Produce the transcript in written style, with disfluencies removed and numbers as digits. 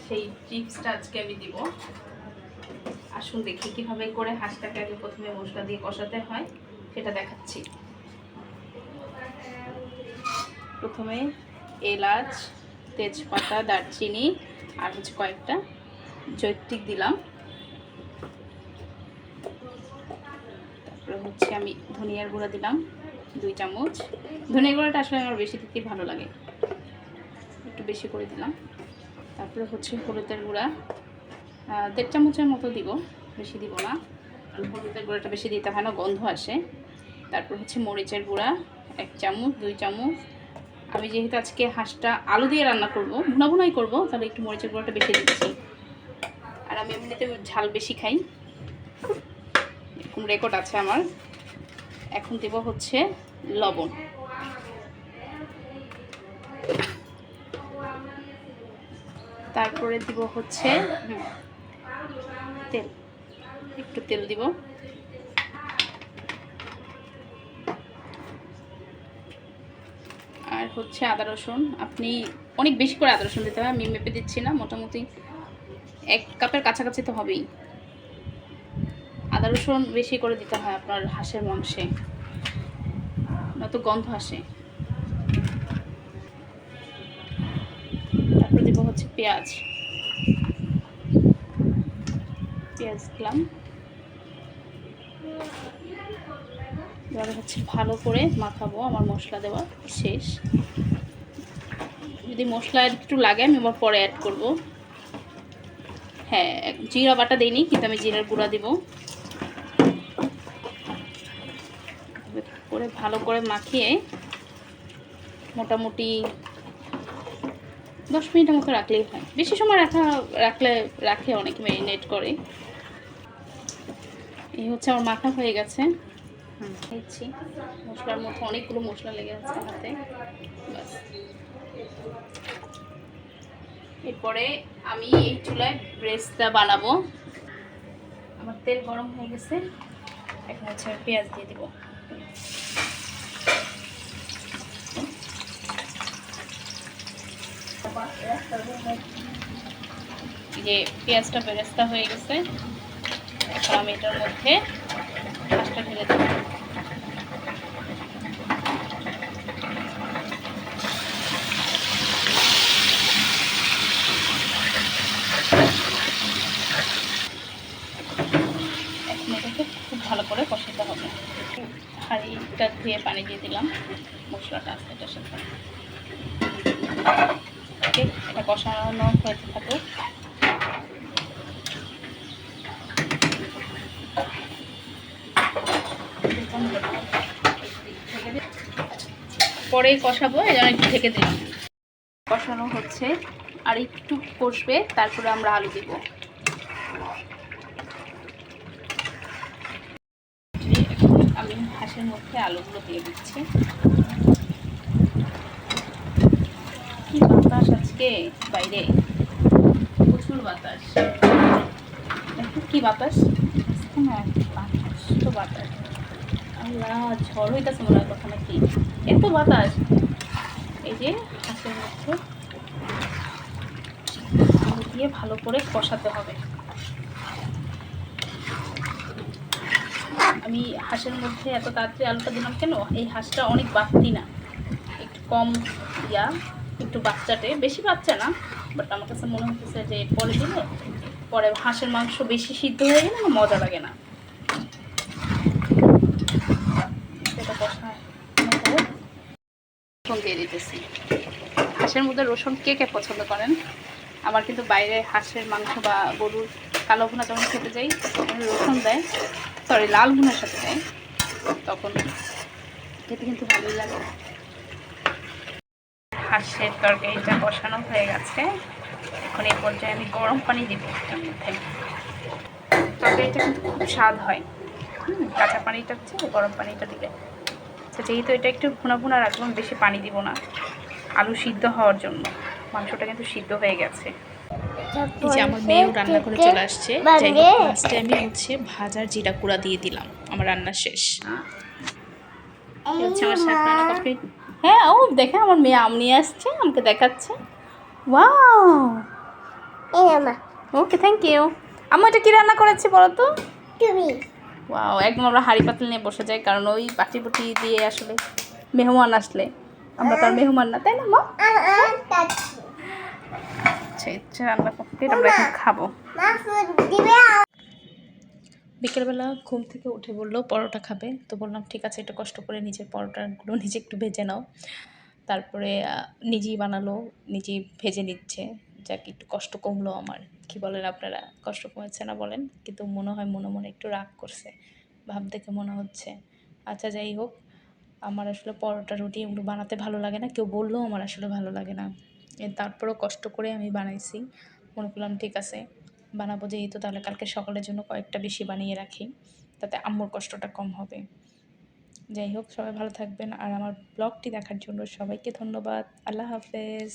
সেই টিপসটা আজকে আমি দিব। আসুন দেখি কিভাবে করে হাঁসটাকে আগে প্রথমে মশলা দিয়ে কষাতে হয় সেটা দেখাচ্ছি। প্রথমে এলাচ, তেজপাতা, দারচিনি আর হচ্ছে কয়েকটা জৈত্রিক দিলাম। তারপরে হচ্ছে আমি ধনিয়ার গুঁড়া দিলাম 2 চামচ। ধনিয়ার গুঁড়াটা আসলে আমার বেশি দিতেই ভালো লাগে, একটু বেশি করে দিলাম। তারপরে হচ্ছে হলুদের গুঁড়া 1.5 চামচের মতো দিব, বেশি দিব না, কারণ হলুদের গুঁড়াটা বেশি দিতে হয় না, গন্ধ আসে। তারপর হচ্ছে মরিচের গুঁড়া 1 চামচ, 2 চামচ। আমি যেহেতু আজকে হাঁসটা আলু দিয়ে রান্না করব, ভুনা ভুনাই করবো, তাহলে একটু মরিচের গুঁড়াটা বেশি দিচ্ছি। আর আমি এমনিতে ঝাল বেশি খাই, এরকম রেকর্ড আছে আমার। এখন দেব হচ্ছে লবণ। তারপরে দিব হচ্ছে তেল, একটু তেল দিব। আর হচ্ছে আদা রসুন, আপনি অনেক বেশি করে আদা রসুন দিতে হয়, আমি মেপে দিচ্ছি না, মোটামুটি 1 কাপের কাছাকাছি তো হবেই। আদা রসুন বেশি করে দিতে হয় আপনার হাঁসের মাংসে, নয়তো গন্ধ আসে। তারপরে দেবো হচ্ছে পেঁয়াজ দিলাম। এবারে হচ্ছে ভালো করে মাখাবো, আমার মশলা দেওয়া শেষ। যদি মশলা একটু লাগে আমি আবার পরে অ্যাড করব। হ্যাঁ, জিরা বাটা দিইনি, কিন্তু আমি জিরার গুঁড়া দিব। করে ভালো করে মাখিয়ে মোটামুটি 10 মিনিটের মতো রাখলেই হয়, বেশি সময় রাখলে অনেকে ম্যারিনেট করে। এই হচ্ছে আমার মাখা হয়ে গেছে। দিচ্ছি, মশলার মধ্যে অনেকগুলো মশলা লেগে আছে হাতে, বাস। এরপরে আমি এই চুলায় ব্রেস্টটা বানাবো। আমার তেল গরম হয়ে গেছে, এখন হচ্ছে পেঁয়াজ দিয়ে দিব। যে পেঁয়াজটা বেরেস্তা হয়ে গেছে, এখন আমি এটার মধ্যে হাঁসটা ঢেলে দেব। এখন এটাকে খুব ভালো করে কষাতে হবে। হাঁড়িটা ধুয়ে পানি দিয়ে দিলাম, মশলাটা আছে এটার সাথে। এটা কষানো হয়েছে থাকুক। পরে কষাবো, এই জন্য একটু ঢেকে দিলাম। কষানো হচ্ছে, আর একটু কষবে, তারপরে আমরা আলু দিব। আমি হাঁসের মধ্যে আলুগুলো দিয়ে দিচ্ছি। কি বাতাস আজকে বাইরে, প্রচুর বাতাস। দেখো কি বাতাস, তো বাতাস, আল্লাহ ঝড় হইতেছে মনে হয় কথা নাকি, এত বাতাস। এই যে হাঁসের মধ্যে আলু দিয়ে ভালো করে কষাতে হবে। আমি হাঁসের মধ্যে এত তাড়াতাড়ি আলুটা দিলাম কেন, এই হাঁসটা অনেক বাড়তি না, একটু কম একটু বাচ্চাটে, বেশি বাচ্চা না, বাট আমার কাছে মনে হচ্ছে যে পরে দিলে পরে হাঁসের মাংস বেশি সিদ্ধ হয়ে গেলে না মজা লাগে না। এটা কষায় রসুন দিয়ে দিতেছি। হাঁসের মধ্যে রসুন কে কে পছন্দ করেন? আমার কিন্তু বাইরে হাঁসের মাংস বা গরুর কালো ভুনা যখন খেতে যাই রসুন দেয়, সরি লাল ভুনার সাথে দেয়, তখন খেতে কিন্তু ভালোই লাগে। হাঁসের তরকারিটা কষানো হয়ে গেছে, এখন এই পর্যায়ে আমি গরম পানি দিব এটার মধ্যে। তরকারিটা কিন্তু খুব স্বাদ হয়, কাঁচা পানিটা হচ্ছে গরম পানিটা দিলে। যেহেতু এটা একটু ভুনা ভুনা রাখবো, বেশি পানি দিব না, আলু সিদ্ধ হওয়ার জন্য। মাংসটা কিন্তু সিদ্ধ হয়ে গেছে। এই যে আমার মেয়েও রান্না করে চলে আসছে। যাই হোক, লাস্টে আমি হচ্ছে ভাজার জিরা গুঁড়া দিয়ে দিলাম। আমার রান্না শেষ। হচ্ছে আমার শাক রান্না কমপ্লিট। হ্যাঁ, ও দেখে আমার মেয়ে আম নিয়ে আসছে, আমাকে দেখাচ্ছে। Wow, okay, thank you. আম্মু এটা কি রান্না করেছি বলো তো? তুমি ওয়াও, একদম আমরা হাঁড়ি পাতিল নিয়ে বসে যাই, কারণ ওই বাটি বুটি দিয়ে আসলে মেহমান আসলে আমরা তার মেহমান না, তাই না মা? আচ্ছা, ইচ্ছে রান্না কমপ্লিট, আমরা এখন খাবো। বিকেলবেলা ঘুম থেকে উঠে বললো পরোটা খাবে, তো বললাম ঠিক আছে, একটু কষ্ট করে নিজের পরোটাগুলো নিজে একটু ভেজে নাও। তারপরে নিজেই বানালো, নিজেই ভেজে নিচ্ছে। যাক, একটু কষ্ট কমলো আমার। কি বলেন আপনারা, কষ্ট কমেছে না বলেন? কিন্তু মনে হয় মনে মনে একটু রাগ করছে, ভাব দেখে মনে হচ্ছে। আচ্ছা, যাই হোক, আমার আসলে পরোটা রুটি এগুলো বানাতে ভালো লাগে না, কেউ বললেও আমার আসলে ভালো লাগে না। তারপরেও কষ্ট করে আমি বানাইছি। মনে করলাম ঠিক আছে, বানাবো যেহেতু, তাহলে কালকে সকালের জন্য কয়েকটা বেশি বানিয়ে রাখি, তাতে আম্মুর কষ্টটা কম হবে। যাই হোক, সবাই ভালো থাকবেন, আর আমার ব্লগটি দেখার জন্য সবাইকে ধন্যবাদ। আল্লাহ হাফেজ।